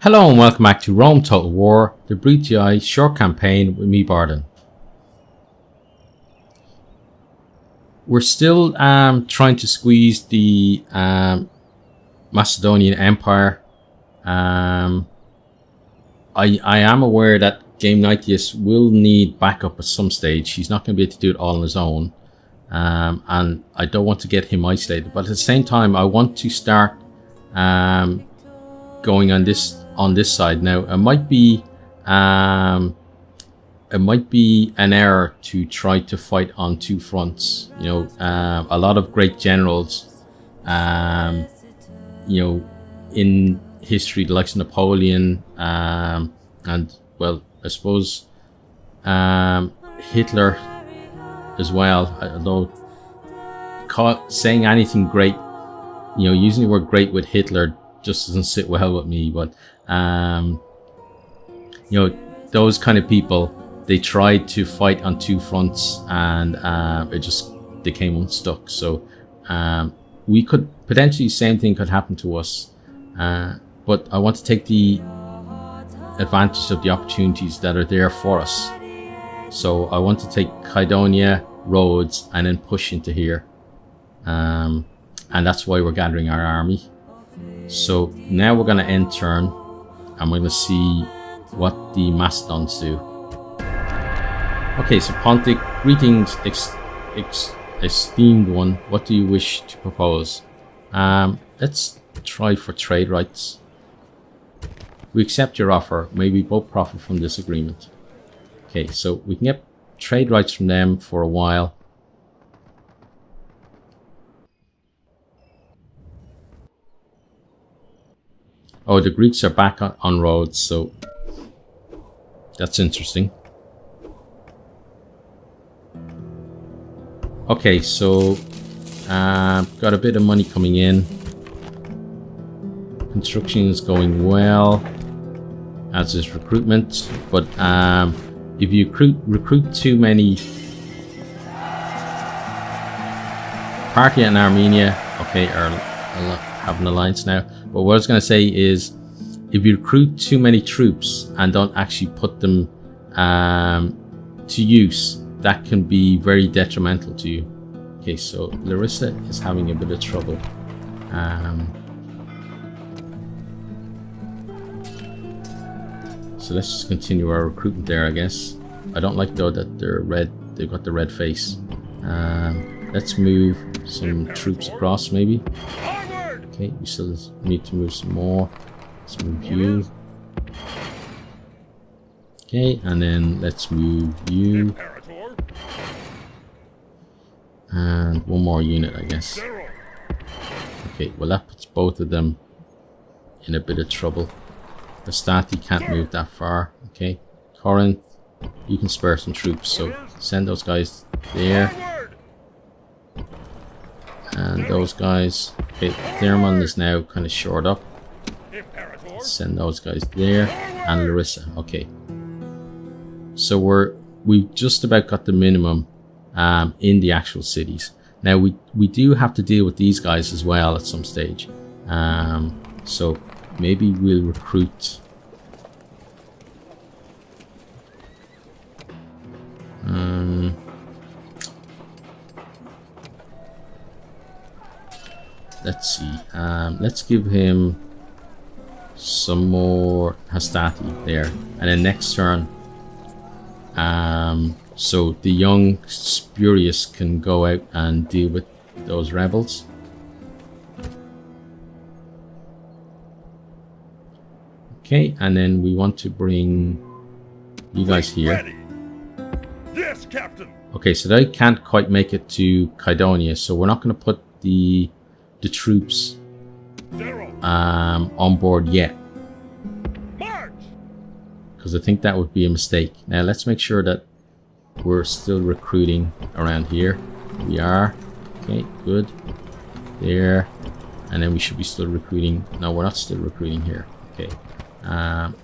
Hello and welcome back to Rome Total War, the Brutii short campaign with me, Bardon. We're still trying to squeeze the Macedonian Empire. I am aware that Game Nitius will need backup at some stage. He's not going to be able to do it all on his own. And I don't want to get him isolated. But at the same time, I want to start going on this side now. It might be an error to try to fight on two fronts. You know, a lot of great generals, you know, in history, the likes of Napoleon, and well, I suppose Hitler as well. Although saying anything great, you know, using the word great with Hitler just doesn't sit well with me. But you know, those kind of people, they tried to fight on two fronts and they came unstuck. So we could potentially, same thing could happen to us, but I want to take the advantage of the opportunities that are there for us. So I want to take Kydonia, Rhodes, and then push into here, and that's why we're gathering our army. So now we're going to end turn and we're going to see what the Macedons do. Okay, so Pontic, greetings, esteemed one. What do you wish to propose? Let's try for trade rights. We accept your offer. May we both profit from this agreement. Okay, so we can get trade rights from them for a while. Oh, the Greeks are back on Rhodes, so that's interesting. Okay, so got a bit of money coming in. Construction is going well, as is recruitment. But if you recruit too many, Parthia and Armenia, okay, have an alliance now. But what I was going to say is, if you recruit too many troops and don't actually put them to use, that can be very detrimental to you. Okay, so Larissa is having a bit of trouble. So let's just continue our recruitment there, I guess. I don't like though that they're red. They've got the red face. Let's move some troops across, maybe. Okay, we still need to move some more. Let's move you. Okay, and then let's move you. And one more unit, I guess. Okay, well that puts both of them in a bit of trouble. The Stati can't move that far. Okay, Corinth, you can spare some troops, so send those guys there. And those guys. Okay, Thermon is now kind of shored up. Let's send those guys there. And Larissa. Okay. So we've just about got the minimum in the actual cities. Now we do have to deal with these guys as well at some stage. So maybe we'll recruit. Let's see. Let's give him some more Hastati there, and then next turn, so the young Spurious can go out and deal with those rebels. Okay, and then we want to bring you guys here. Yes, Captain. Okay, so they can't quite make it to Kydonia, so we're not going to put the troops on board yet, because I think that would be a mistake. Now let's make sure that we're still recruiting around here. We are. Okay, good. There. And then we should be still recruiting. No, we're not still recruiting here. Okay.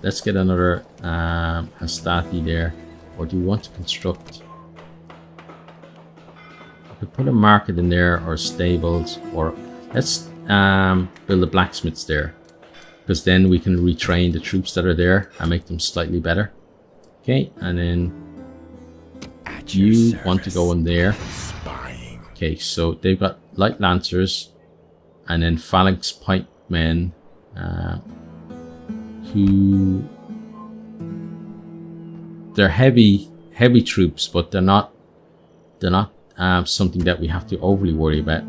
Let's get another Hastati there. Or do we want to construct? We could put a market in there, or stables, or let's build the blacksmiths there. because then we can retrain the troops that are there and make them slightly better. Okay, and then you want to go in there. Okay, so they've got light lancers and then phalanx pikemen, who they're heavy troops, but they're not something that we have to overly worry about.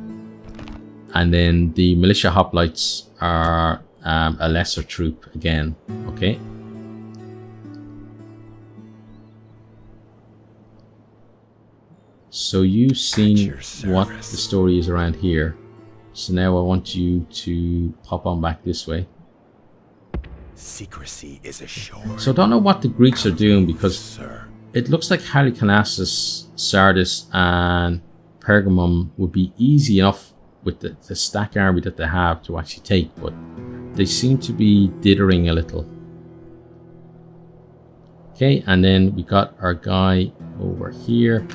And then the militia hoplites are a lesser troop again. Okay. So you've seen what the story is around here. So now I want you to pop on back this way. Secrecy is assured. So I don't know what the Greeks are doing, because it looks like Halicarnassus, Sardis and Pergamum would be easy enough with the stack army that they have to actually take, but they seem to be dithering a little. Okay, and then we got our guy over here.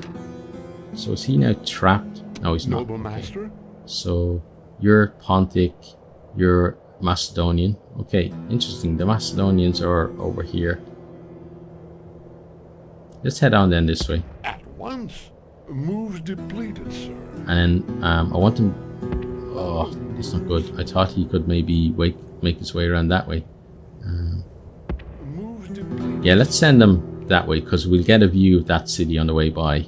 So is he now trapped? No, he's not. Noble master? So you're Pontic, you're Macedonian. Okay, interesting. The Macedonians are over here. Let's head on then this way. At once. Moves depleted, sir. And then I want him... Oh, that's not good. I thought he could maybe make his way around that way. Moves depleted. Yeah, let's send them that way, because we'll get a view of that city on the way by.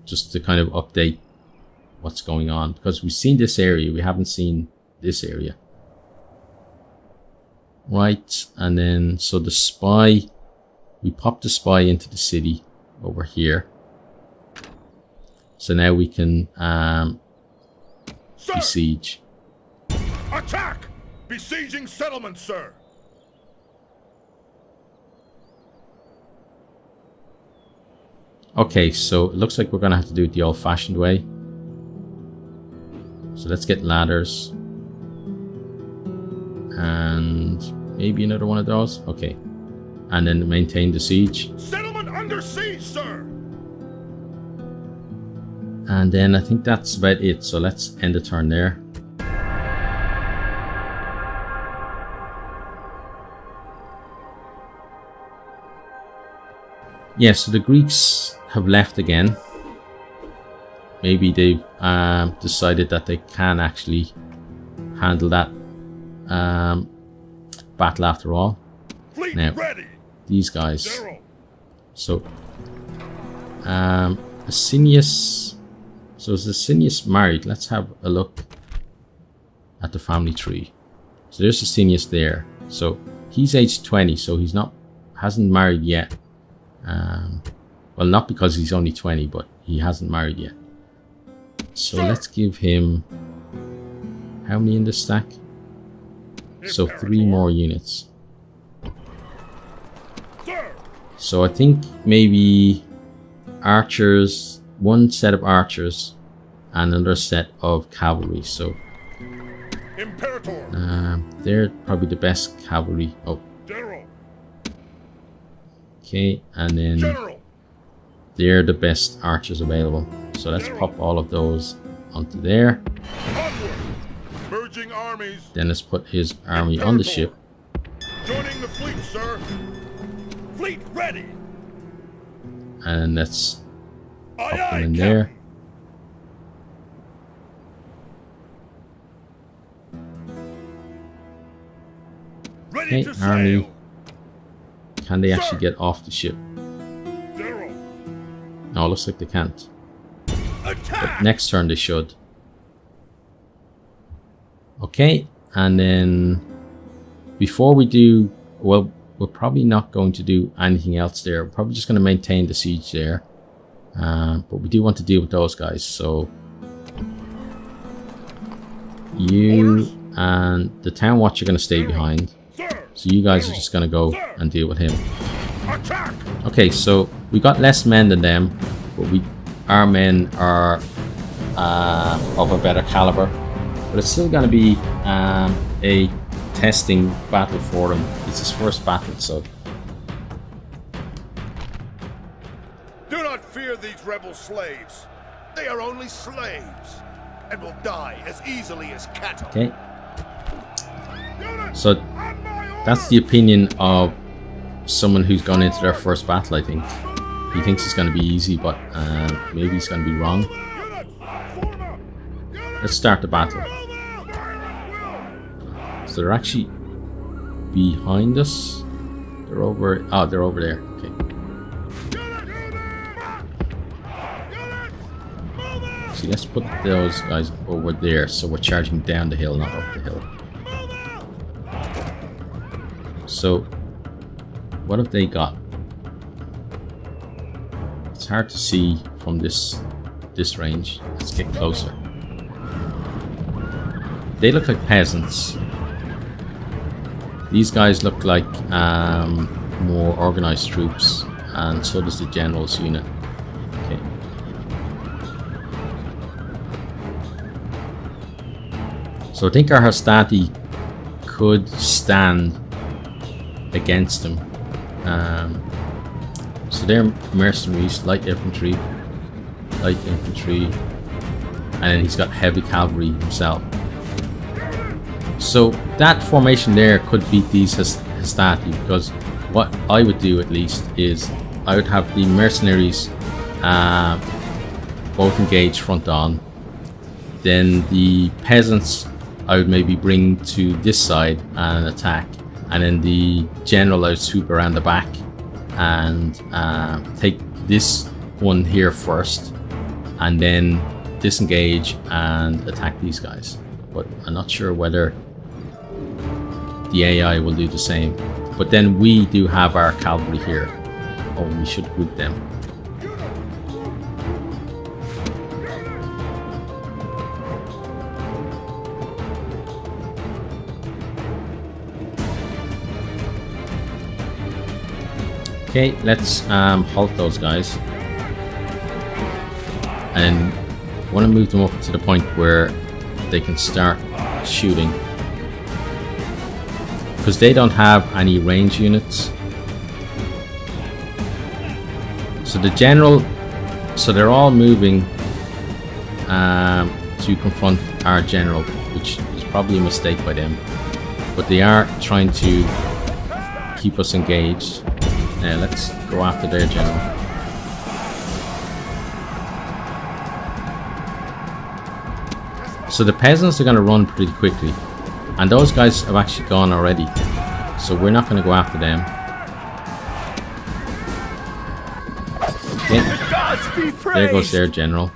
Just to kind of update what's going on. Because we've seen this area, we haven't seen this area. Right, and then, so the spy... We popped the spy into the city over here. So now we can besiege. Attack! Besieging settlement, sir. Okay, so it looks like we're gonna have to do it the old-fashioned way. So let's get ladders. And maybe another one of those. Okay. And then maintain the siege. Settlement under siege, sir. And then I think that's about it. So let's end the turn there. Yeah, so the Greeks have left again. Maybe they've decided that they can actually handle that battle after all. Fleet Now, ready. these guys. General. So, Asinius. So is Asinius married? Let's have a look at the family tree. So there's Asinius there. So he's age 20. So he's hasn't married yet. Well, not because he's only 20, but he hasn't married yet. So let's give him how many in the stack? So 3 more units. So I think maybe archers, 1 set of archers and another set of cavalry. So Imperator. they're probably the best cavalry. Oh, General. okay, and then General. they're the best archers available. So let's pop all of those onto there. Onward. Merging armies. Then let's put his army on the ship. Joining the fleet, sir. Fleet ready. And let's pop Aye, them aye, in Captain. there. Ready Okay, to army. sail. Can they actually Sir. get off the ship? General. No, it looks like they can't. Attack. But next turn they should. Okay, and then before we do, well, we're probably not going to do anything else there. We're probably just going to maintain the siege there. But we do want to deal with those guys. So you Orders. and the town watch are going to stay behind. Sir. So you guys are just going to go and deal with him. Attack. Okay, so we got less men than them, but our men are of a better caliber. But it's still going to be a testing battle for him. It's his first battle, so Do not fear these rebel slaves. They are only slaves and will die as easily as cattle. okay. So that's the opinion of someone who's gone into their first battle, I think. He thinks it's going to be easy, but maybe he's going to be wrong. Let's start the battle. So they're actually behind us. They're over. Oh, they're over there. Okay. See, let's put those guys over there, so we're charging down the hill, not up the hill. So, what have they got? It's hard to see from this range. Let's get closer. They look like peasants. These guys look like more organized troops, and so does the general's unit. Okay. So I think our Hastati could stand against them. So they're mercenaries, light infantry, and then he's got heavy cavalry himself. So that formation there could beat these Hastati, because what I would do at least is I would have the mercenaries both engage front on. Then the peasants I would maybe bring to this side and attack, and then the general I would swoop around the back and take this one here first, and then disengage and attack these guys. But I'm not sure whether the AI will do the same. But then we do have our cavalry here. Oh, we should group them. Okay, let's halt those guys. And I want to move them up to the point where they can start shooting, because they don't have any range units. So the general, so they're all moving to confront our general, which is probably a mistake by them, but they are trying to keep us engaged. Let's go after their general. So the peasants are going to run pretty quickly, and those guys have actually gone already, so we're not going to go after them. Okay. There goes their general.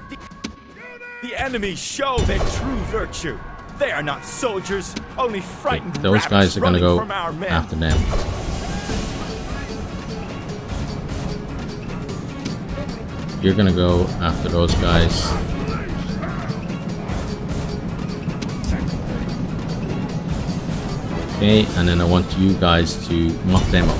The enemy show their true virtue. They are not soldiers, only frightened. Okay. Those guys are going to go after them. You're going to go after those guys. Okay, and then I want you guys to mop them up.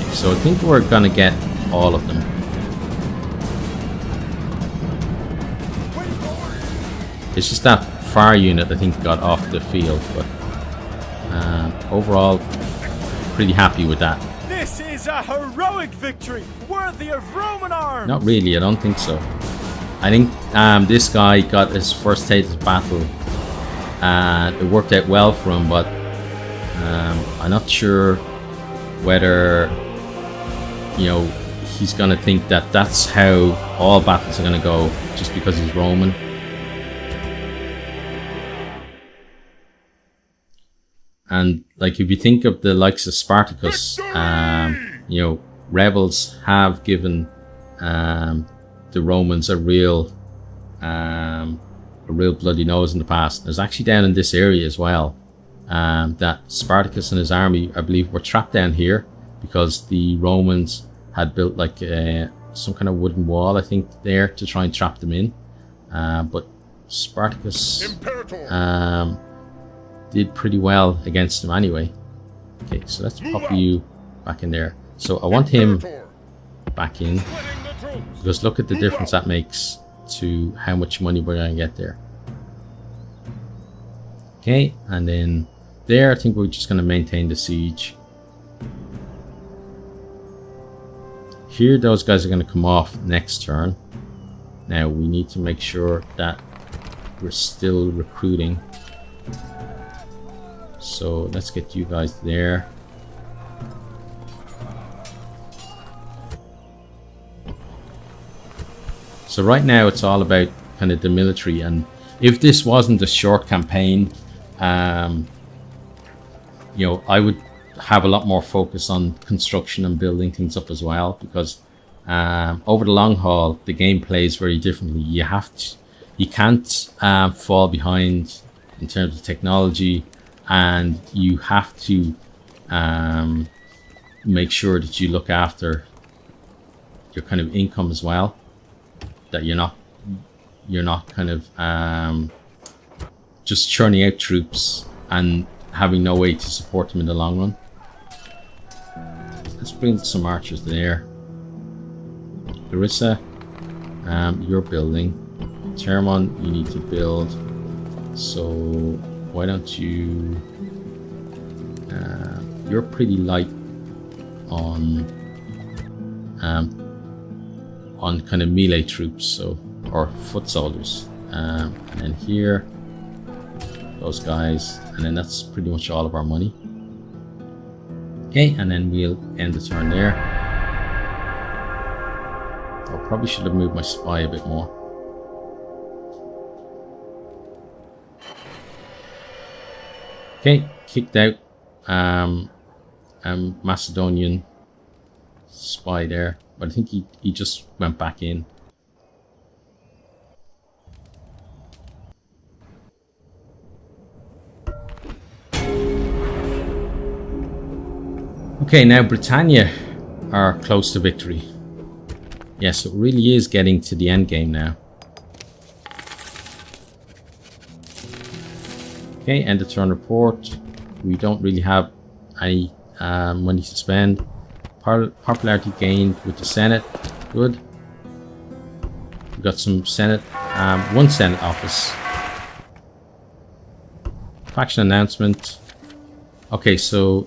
Okay, so I think we're gonna get all of them. It's just that fire unit I think got off the field, but overall pretty happy with that. This is a heroic victory, worthy of Roman arms. Not really, I don't think so. I think this guy got his first taste of battle, and it worked out well for him, but I'm not sure whether, you know, he's gonna think that that's how all battles are gonna go just because he's Roman. And like, if you think of the likes of Spartacus, you know, rebels have given the Romans a real bloody nose in the past. There's actually down in this area as well, that Spartacus and his army, I believe, were trapped down here because the Romans had built like some kind of wooden wall, I think, there to try and trap them in. But Spartacus did pretty well against them anyway. Okay, so let's pop you back in there. So I want him back in, because look at the difference that makes to how much money we're going to get there. Okay, and then there I think we're just going to maintain the siege. here those guys are going to come off next turn. Now we need to make sure that we're still recruiting. So let's get you guys there. So right now it's all about kind of the military, and if this wasn't a short campaign, you know, I would have a lot more focus on construction and building things up as well, because over the long haul the game plays very differently. You can't fall behind in terms of technology, and you have to make sure that you look after your kind of income as well, that you're not kind of just churning out troops and having no way to support them in the long run. Let's bring some archers there. Larissa, you're building. Termon, you need to build. So why don't you... you're pretty light on kind of melee troops, so, or foot soldiers. And then here, those guys, and then that's pretty much all of our money. Okay, and then we'll end the turn there. I probably should have moved my spy a bit more. Okay, kicked out Macedonian spy there, but I think he just went back in. Okay, now Britannia are close to victory. Yes, it really is getting to the end game now. Okay, end of turn report. We don't really have any money to spend. Popularity gained with the Senate. Good. We got some Senate, one Senate office. Faction announcement. Okay, so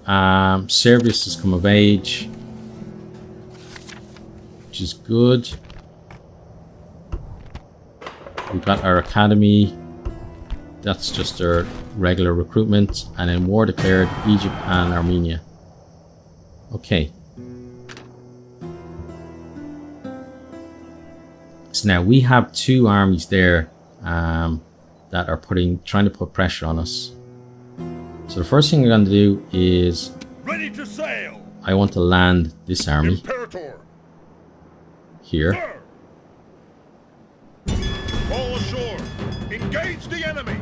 Servius has come of age, which is good. We've got our academy. That's just our regular recruitment, and then war declared Egypt and Armenia. Okay. So now we have two armies there that are trying to put pressure on us. So the first thing we're going to do is Ready to sail. I want to land this army Imperator. here. Sir. All ashore. Engage the enemy.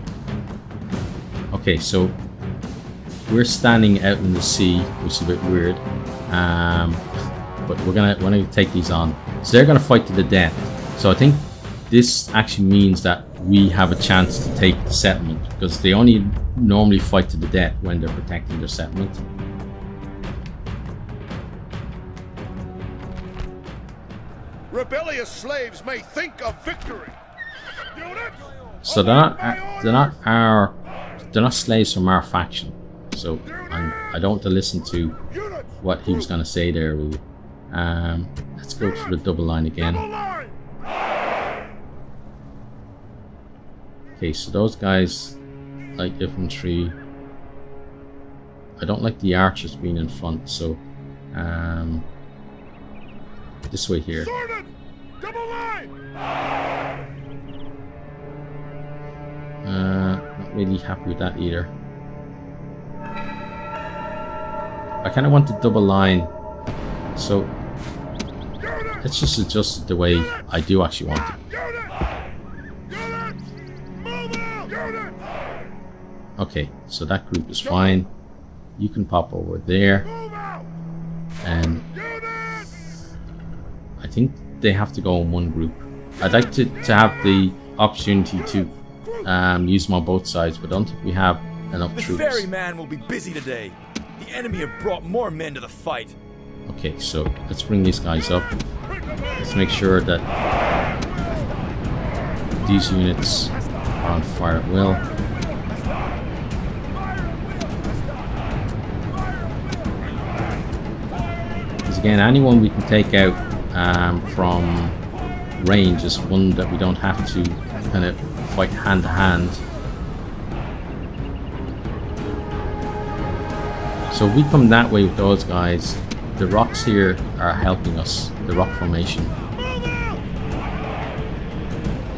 Okay, so we're standing out in the sea, which is a bit weird, but we're gonna take these on. So they're gonna fight to the death. So I think this actually means that we have a chance to take the settlement, because they only normally fight to the death when they're protecting their settlement. Rebellious slaves may think of victory. So they're not slaves from our faction. So I don't want to listen to what he was going to say there, really. Let's go for the double line again. Okay, so those guys like infantry. I don't like the archers being in front, so this way here. Double line. Not really happy with that either. I kind of want the double line, so let's just adjust it the way I do actually want it. Okay, so that group is fine. You can pop over there, and I think they have to go in one group. I'd like to have the opportunity to use them on both sides, but I don't think we have enough The troops. ferryman will be busy today. The enemy have brought more men to the fight. Okay, so let's bring these guys up. Let's make sure that these units are on fire at will. Because again, anyone we can take out from range is one that we don't have to kind of fight hand to hand. So if we come that way with those guys, the rocks here are helping us, the rock formation.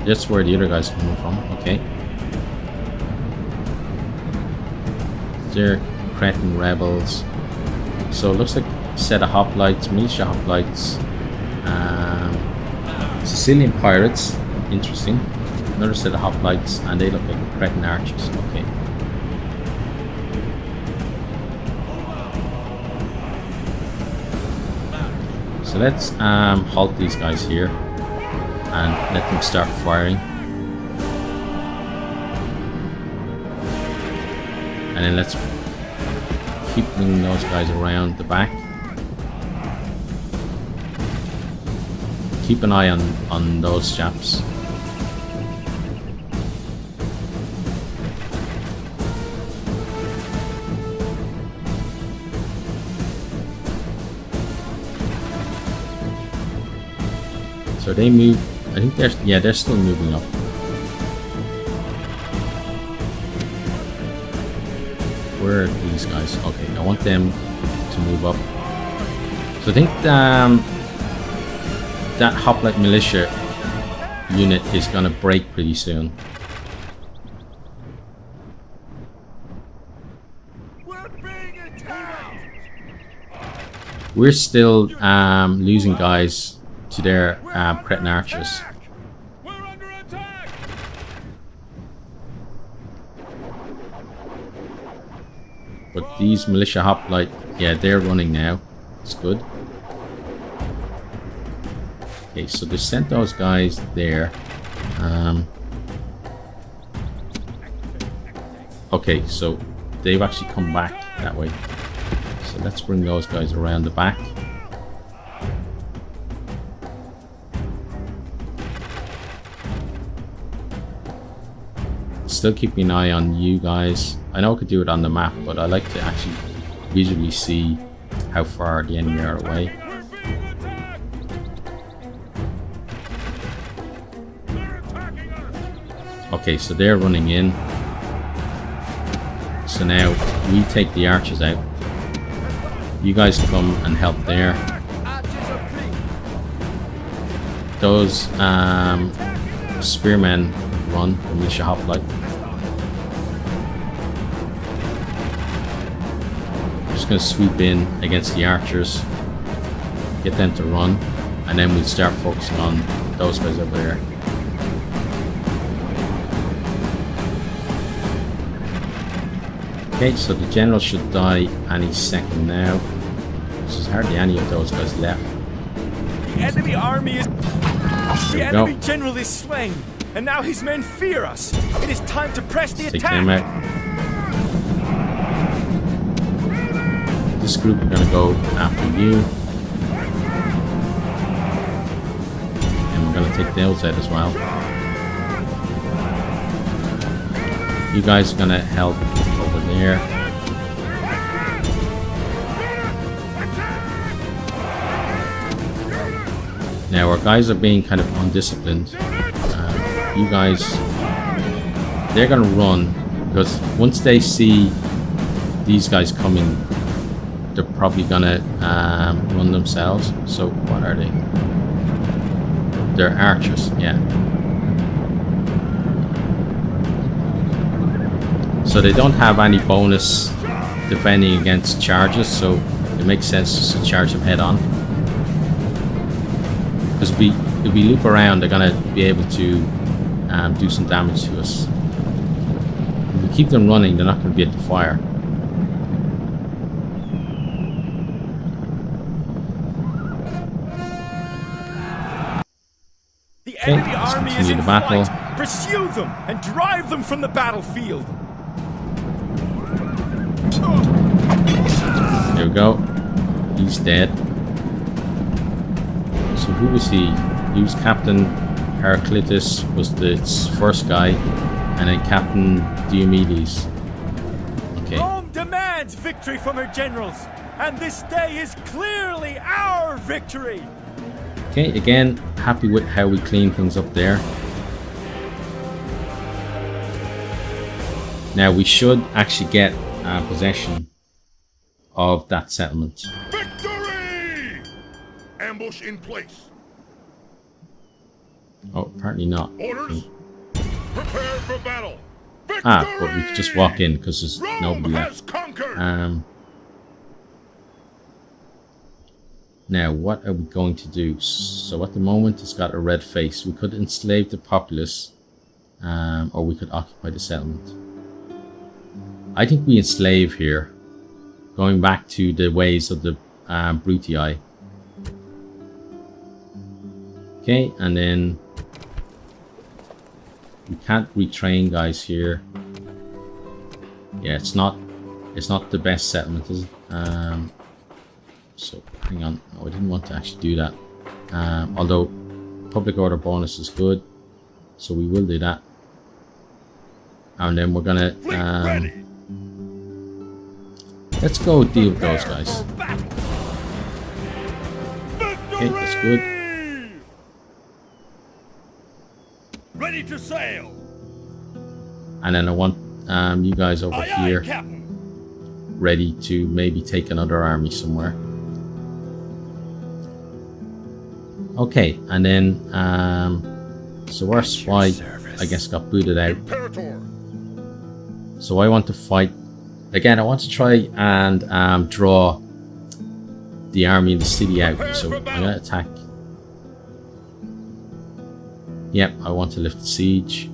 That's where the other guys are coming from, okay. They're Cretan rebels. So it looks like a set of hoplites, militia hoplites. Sicilian pirates, interesting. Another set of hoplites, and they look like Cretan archers, okay. So let's halt these guys here and let them start firing. And then let's keep bringing those guys around the back. Keep an eye on those chaps. So they move. I think they're still moving up. Where are these guys? Okay, I want them to move up. So I think that hoplite militia unit is gonna break pretty soon. We're still losing guys to their Cretan archers. But these militia hoplite, yeah, they're running now. It's good. Okay, so they sent those guys there. Okay, so they've actually come back that way. So let's bring those guys around the back. Still keeping an eye on you guys. I know I could do it on the map, but I like to actually visually see how far the enemy are away. Okay, so they're running in. So now we take the archers out. You guys come and help there. Those spearmen run, the militia hoplite. Just going to sweep in against the archers, get them to run, and then we'll start focusing on those guys over there. Okay, so the general should die any second now. There's hardly any of those guys left. The enemy army is... The enemy general is slain, and now his men fear us. It is time to press the attack. Take them out. This group are going to go after you. And we're going to take those out as well. You guys are going to help over there. Now our guys are being kind of undisciplined. You guys, they're going to run because once they see these guys coming, they're probably going to run themselves. So what are they? They're archers, yeah. So they don't have any bonus defending against charges, so it makes sense just to charge them head on. Because if we loop around, they're going to be able to do some damage to us. If we keep them running, they're not going to be able to fire. The enemy let's army is continue in the battle. flight. Pursue them and drive them from the battlefield. There we go. He's dead. So who was he? He was Captain Heraclitus, was the first guy, and then Captain Diomedes. Okay. Rome demands victory from her generals, and this day is clearly our victory. Okay, again, happy with how we clean things up there. Now we should actually get possession of that settlement. Victory! Ambush in place. Oh, apparently not. Orders. Prepare for battle. Victory! But we could just walk in because there's Rome nobody has left. conquered. Now, what are we going to do? So at the moment, it's got a red face. We could enslave the populace, or we could occupy the settlement. I think we enslave here, going back to the ways of the Brutii. Okay, and then we can't retrain guys here. Yeah, it's not the best settlement, is it? So hang on, no, I didn't want to actually do that. Although public order bonus is good, so we will do that. And then we're gonna let's go deal with those guys. Okay, that's good. Ready to sail. And then I want you guys over here Captain. ready to maybe take another army somewhere. Okay, and then so our spy, I guess, got booted out. Imperator. So I want to fight again. I want to try and draw the army in the city out. So I'm gonna attack. Yep, I want to lift the siege.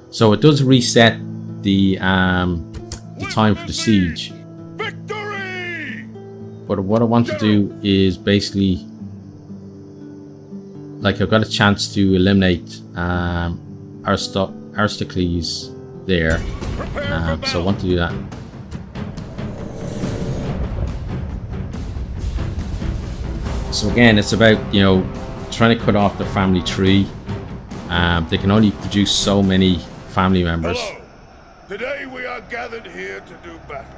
So it does reset the time for the siege. Victory! But what I want to do is basically, like, I've got a chance to eliminate Aristocles there, so I want to do that. So again, it's about, you know, trying to cut off the family tree. They can only produce so many family members. Hello. Today we are gathered here to do battle.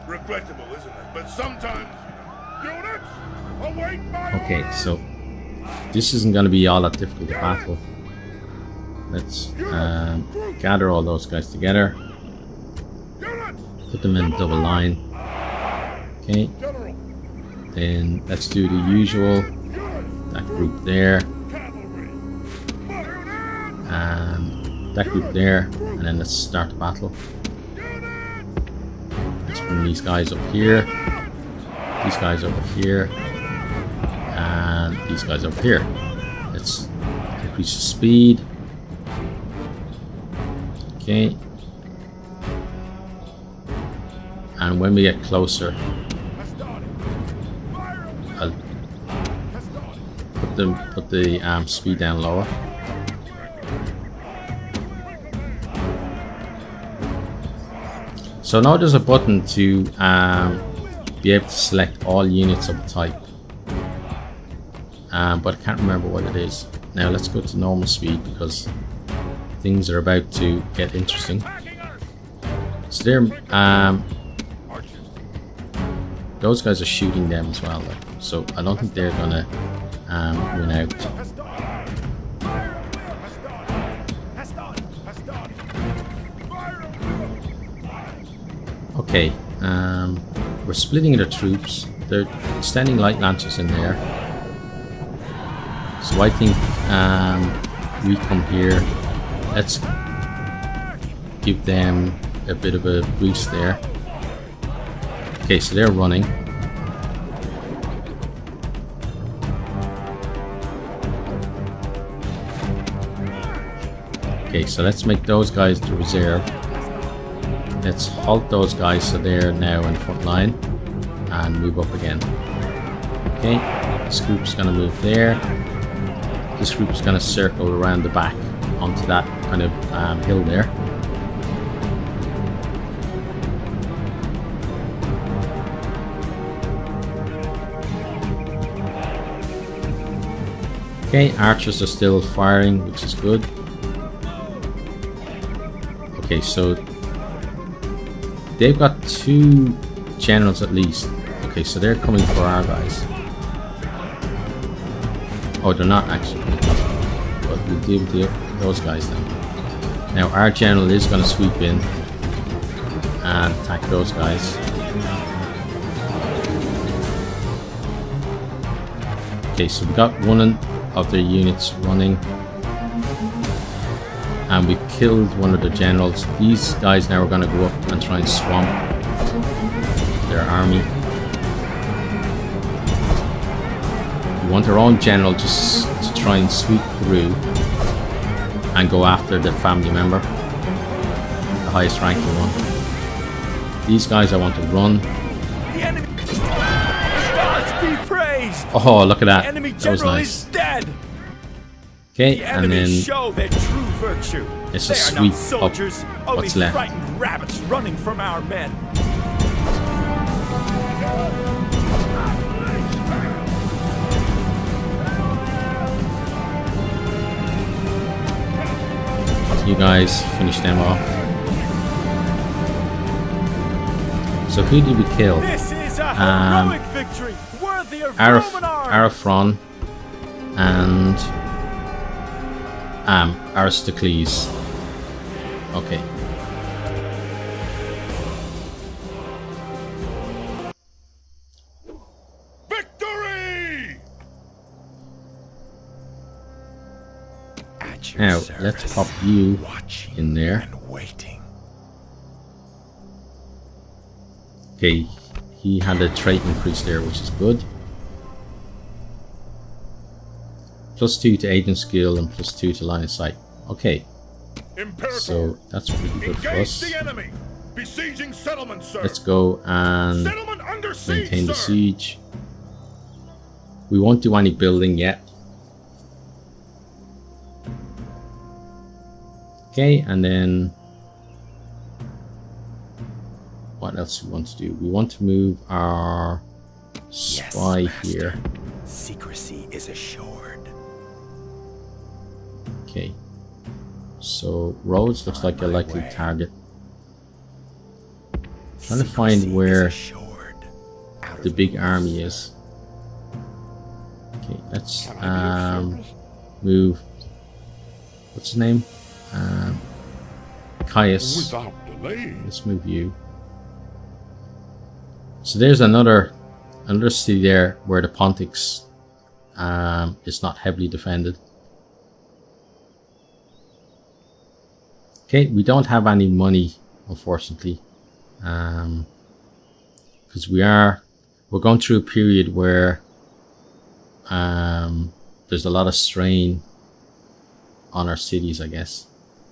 Regrettable, isn't it? But sometimes, units, await my Okay, orders. so this isn't going to be all that difficult to battle. Let's gather all those guys together. Units, Put them in double line. Okay, General, then let's do the usual. That group there, cavalry, that group there, and then let's start the battle. Let's bring these guys up here, these guys over here, and these guys over here. Let's increase the speed. Okay. And when we get closer, I'll put the speed down lower. So now there's a button to be able to select all units of the type, but I can't remember what it is. Now let's go to normal speed because things are about to get interesting. So they're those guys are shooting them as well, though. So I don't think they're gonna win out. Okay, we're splitting the troops. They're standing light lancers in there. So I think we come here. Let's give them a bit of a boost there. Okay, so they're running. Okay, so let's make those guys the reserve. Let's halt those guys so they're now in front line and move up again. Okay, this group's gonna move there. This group's gonna circle around the back onto that kind of hill there. Okay, archers are still firing, which is good. Okay, so they've got 2 generals at least. Okay, so they're coming for our guys. Oh, they're not actually. But we'll deal with those guys then. Now our general is going to sweep in and attack those guys. Okay, so we got one of their units running. And we killed one of the generals. These guys now are going to go up and try and swamp their army. We want our own general just to try and sweep through and go after the family member, the highest ranking one. These guys I want to run. The enemy. Gods be praised. Oh, look at that. The enemy That was general nice. is dead. Okay, The and enemy then show their true virtue. let's They just are sweep not soldiers, up only what's left. frightened rabbits running from our men. You guys finish them off. So who did we kill? This is a heroic victory, worthy of Roman arms. Araphron and Aristocles. Okay. Victory! At your Now service, let's pop you watching in there. and waiting. Okay, he had a trait increase there, which is good. +2 to agent skill and +2 to line of sight. Okay, Imperator, so that's pretty good for engage us. the enemy. Besieging settlement, sir. Let's go and Settlement under siege, maintain the sir. siege. We won't do any building yet. Okay, and then what else do we want to do? We want to move our spy here. Secrecy is assured. Okay, so Rhodes looks like a likely target. Trying to find where the big army is. Okay, let's move. What's his name? Caius. Without delay. Let's move you. So there's another city there where the Pontics is not heavily defended. Okay, we don't have any money, unfortunately, because we're going through a period where there's a lot of strain on our cities, I guess.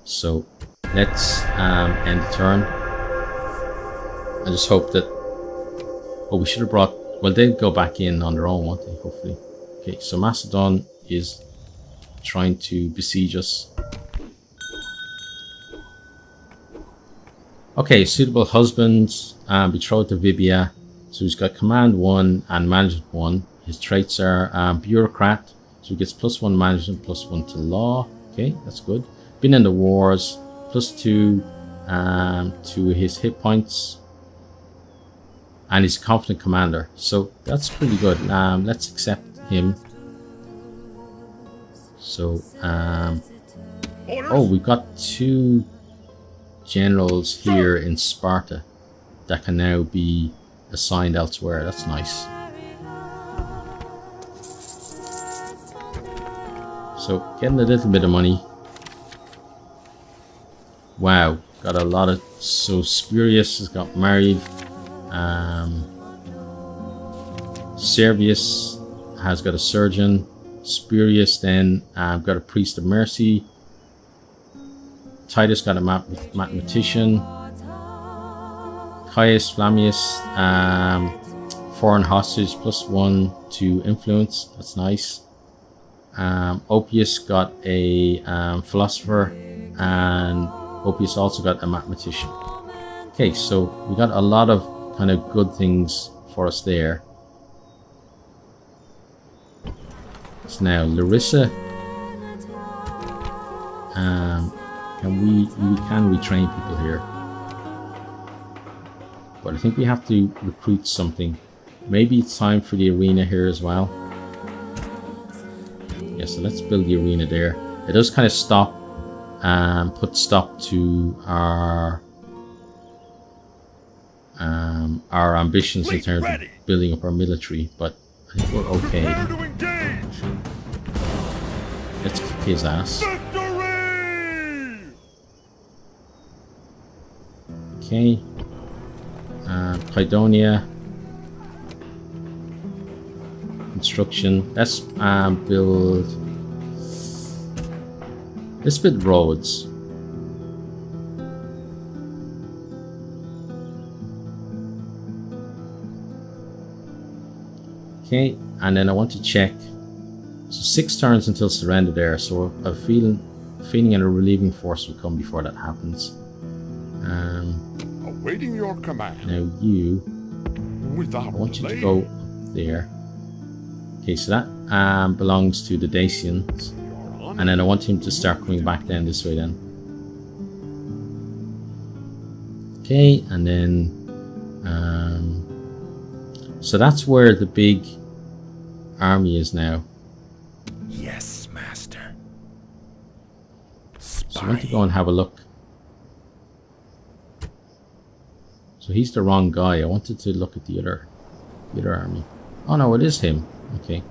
So let's end the turn. I just hope that. Oh, we should have brought. Well, they'll go back in on their own, won't they? Hopefully. Okay, so Macedon is trying to besiege us. Okay, suitable husband, betrothed to Vibia. So he's got command 1 and management 1. His traits are bureaucrat. So he gets +1 management, +1 to law. Okay, that's good. Been in the wars, +2 to his hit points. And he's a confident commander. So that's pretty good. Let's accept him. So, oh, we've got 2 generals here in Sparta that can now be assigned elsewhere. That's nice. So getting a little bit of money. Wow, got a lot of. So Spurius has got married. Servius has got a surgeon. Spurius then got a priest of mercy. Titus got a mathematician. Caius Flammius, foreign hostage, +1 to influence. That's nice. Oppius got a philosopher, and Oppius also got a mathematician. Okay, so we got a lot of kind of good things for us there. So now Larissa, we can retrain people here, but I think we have to recruit something. Maybe it's time for the arena here as well. Yeah, so let's build the arena there. It does kind of stop, put stop to our ambitions in terms of building up our military, but I think we're okay. Let's kick his ass. Okay. Kydonia. Construction. Let's build. Let's build roads. Okay, and then I want to check. So 6 turns until surrender there. So a feeling and a relieving force will come before that happens. Awaiting your command. Now you. Without I want you to go there. Okay, so that belongs to the Dacians. And then I want him to start coming back down this way then. Okay, and then so that's where the big army is now. Yes, master. So I want to go and have a look. So he's the wrong guy. I wanted to look at the other army. Oh no, it is him. Okay.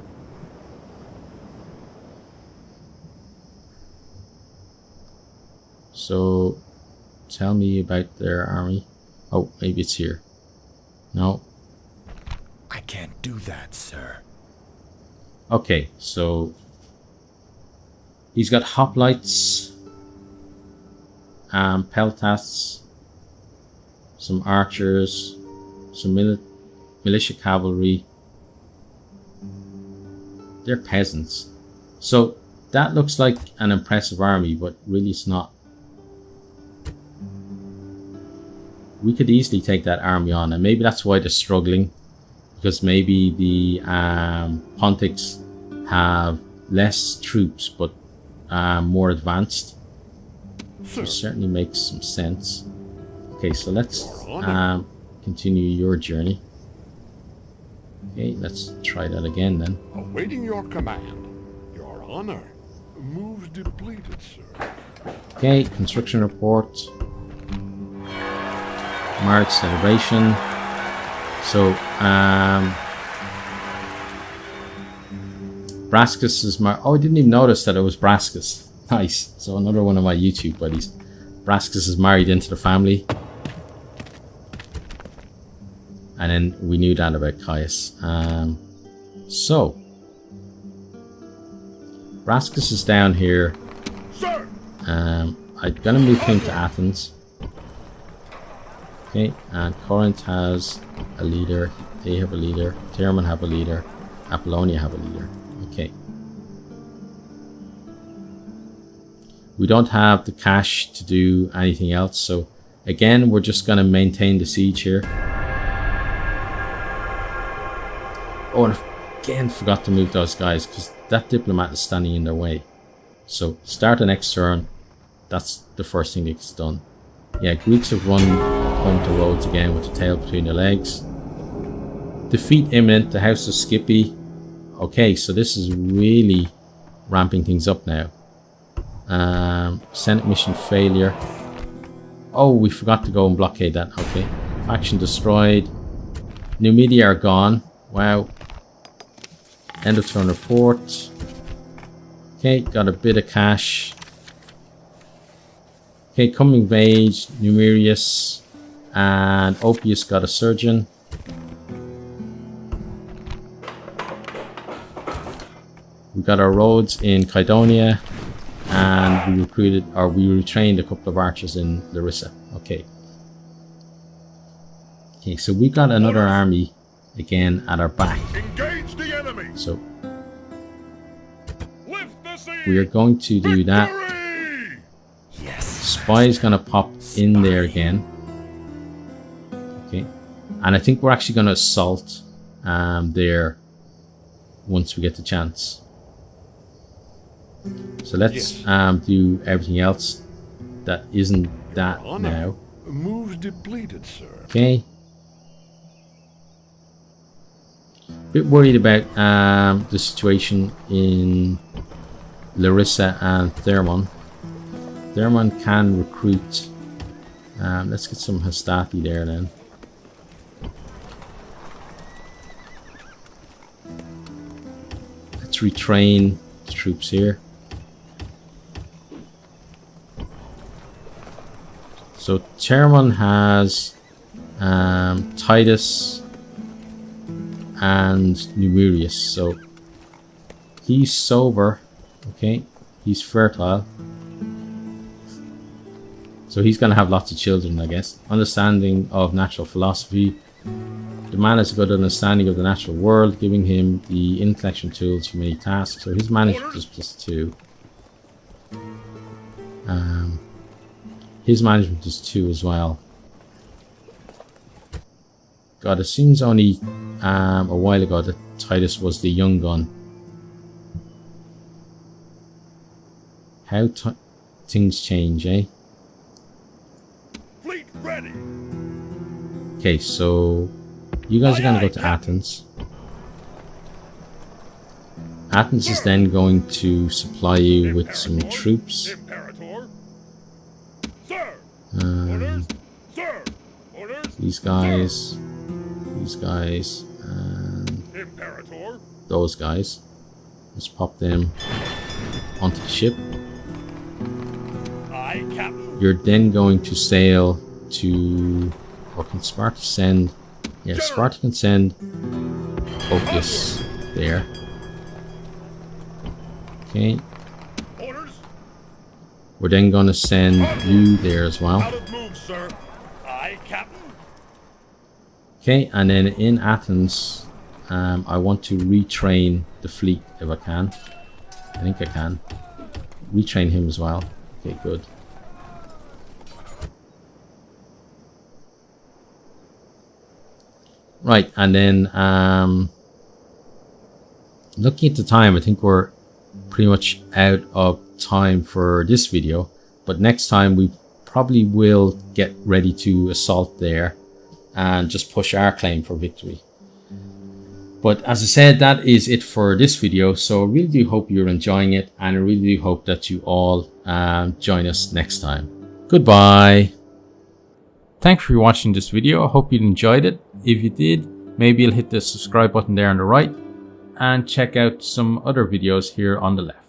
So tell me about their army. Oh, maybe it's here. No. I can't do that, sir. Okay, so he's got hoplites, peltasts, some archers, some militia cavalry. They're peasants. So that looks like an impressive army, but really it's not. We could easily take that army on, and maybe that's why they're struggling, because maybe the Pontics have less troops but more advanced. Which certainly makes some sense. Okay, so let's continue your journey. Okay, let's try that again then. Awaiting your command. Your honor. Moves depleted, sir. Okay, construction report. March celebration. So, Brascus is my... Oh, I didn't even notice that it was Brascus. Nice. So another one of my YouTube buddies. Brascus is married into the family. And then we knew that about Caius. So, Brascus is down here. Sir. I'm gonna move him to Athens. Okay, and Corinth has a leader. They have a leader. Thermon have a leader. Apollonia have a leader. Okay. We don't have the cash to do anything else, so again, we're just gonna maintain the siege here. Oh, and I again forgot to move those guys because that diplomat is standing in their way. So start the next turn. That's the first thing that gets done. Yeah, Greeks have run home to Rhodes again with the tail between their legs. Defeat imminent, the House of Skippy. Okay, so this is really ramping things up now. Senate mission failure. Oh, we forgot to go and blockade that. Okay. Faction destroyed. Numidia are gone. Wow. End of turn report. Okay, got a bit of cash. Okay, coming of age, Numerius and Opius got a surgeon. We got our roads in Kydonia, and we recruited, or we retrained a couple of archers in Larissa. Okay. Okay, so we got another army again at our back. Engage the enemy. So Lift the siege. we are going to do that. Spy's gonna pop in there again. Okay, and I think we're actually gonna assault there once we get the chance. So let's do everything else that isn't that now. Moves depleted, sir. Okay. Bit worried about the situation in Larissa and Thermon. Thermon can recruit. Let's get some Hastati there then. Let's retrain the troops here. So Thermon has Titus and Numerius. So he's sober. Okay, he's fertile. So he's going to have lots of children, I guess. Understanding of natural philosophy. The man has a good understanding of the natural world, giving him the intellectual tools for many tasks. So his management is +2. His management is 2 as well. God, it seems only a while ago that Titus was the young gun. How things change, eh? Fleet ready. Okay, so you guys are going to go to Athens. Athens is then going to supply you with some troops. Imperator. Sir. Orders. Sir. Orders. These guys, and Imperator. those guys. Let's pop them onto the ship. Aye, Captain. You're then going to sail to... Or can Sparta send... Yeah, Sparta can send Opus there. Okay. Orders. We're then going to send you there as well. Out of move, sir. Aye, Captain. Okay, and then in Athens, I want to retrain the fleet if I can. I think I can. Retrain him as well. Okay, good. Right, and then looking at the time, I think we're pretty much out of time for this video. But next time we probably will get ready to assault there and just push our claim for victory. But as I said, that is it for this video. So I really do hope you're enjoying it, and I really do hope that you all join us next time. Goodbye. Thanks for watching this video. I hope you enjoyed it. If you did, maybe you'll hit the subscribe button there on the right and check out some other videos here on the left.